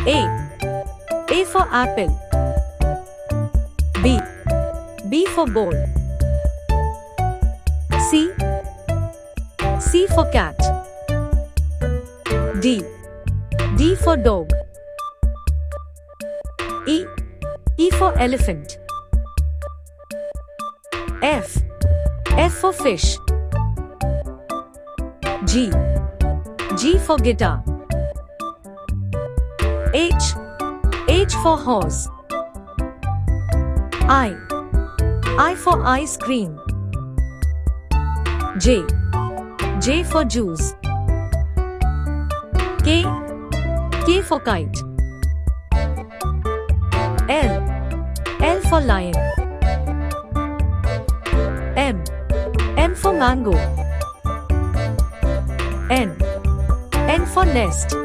A. A for apple. B. B for ball. C. C for cat. D. D for dog. E. E for elephant. F. F for fish. G. G for guitar. H. H for horse. I. I for ice cream. J. J for juice. K. K for kite. L. L for lion. M. M for mango. N. N for nest.